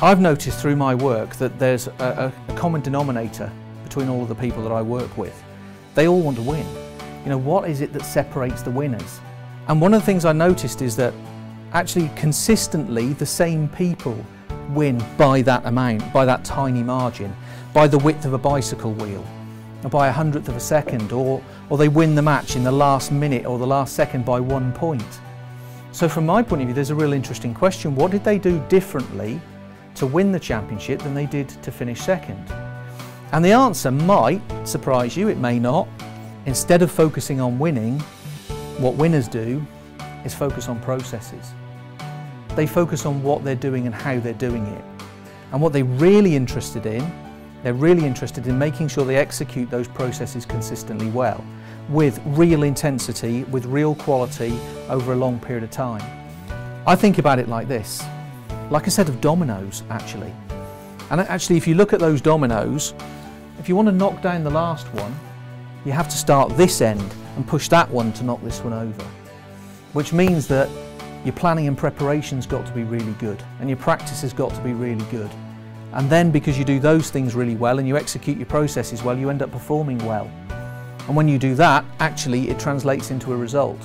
I've noticed through my work that there's a common denominator between all of the people that I work with. They all want to win. You know, what is it that separates the winners? And one of the things I noticed is that actually consistently the same people win by that amount, by that tiny margin, by the width of a bicycle wheel, or by 100th of a second, or they win the match in the last minute or the last second by 1 point. So from my point of view, there's a real interesting question. What did they do differently to win the championship than they did to finish second? And the answer might surprise you, it may not. Instead of focusing on winning, what winners do is focus on processes. They focus on what they're doing and how they're doing it. And what they're really interested in making sure they execute those processes consistently well, with real intensity, with real quality over a long period of time. I think about it like this, like a set of dominoes actually. And actually if you look at those dominoes, if you want to knock down the last one, you have to start this end and push that one to knock this one over. Which means that your planning and preparation's got to be really good, and your practice has got to be really good. And then because you do those things really well and you execute your processes well, you end up performing well. And when you do that, actually it translates into a result.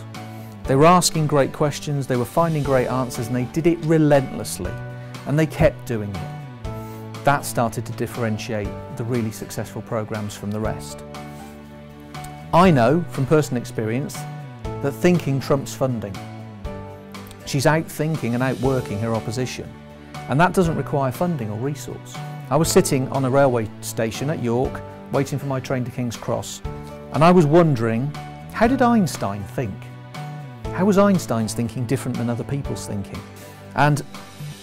They were asking great questions, they were finding great answers, and they did it relentlessly, and they kept doing it. That started to differentiate the really successful programs from the rest. I know from personal experience that thinking trumps funding. She's out-thinking and outworking her opposition, and that doesn't require funding or resource. I was sitting on a railway station at York, waiting for my train to King's Cross, and I was wondering, how did Einstein think? How was Einstein's thinking different than other people's thinking? And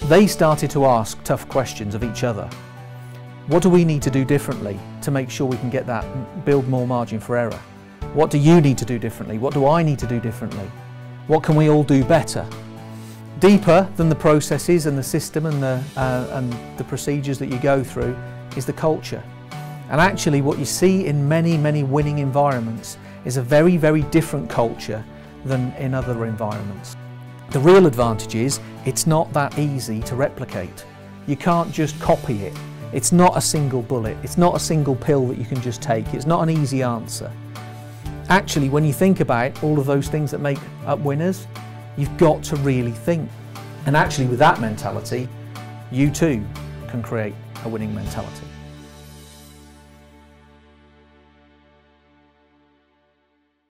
they started to ask tough questions of each other. What do we need to do differently to make sure we can get that, build more margin for error? What do you need to do differently? What do I need to do differently? What can we all do better? Deeper than the processes and the system and the procedures that you go through is the culture. And actually what you see in many, many winning environments is a very, very different culture than in other environments. The real advantage is it's not that easy to replicate. You can't just copy it. It's not a single bullet. It's not a single pill that you can just take. It's not an easy answer. Actually, when you think about all of those things that make up winners, you've got to really think. And actually with that mentality, you too can create a winning mentality.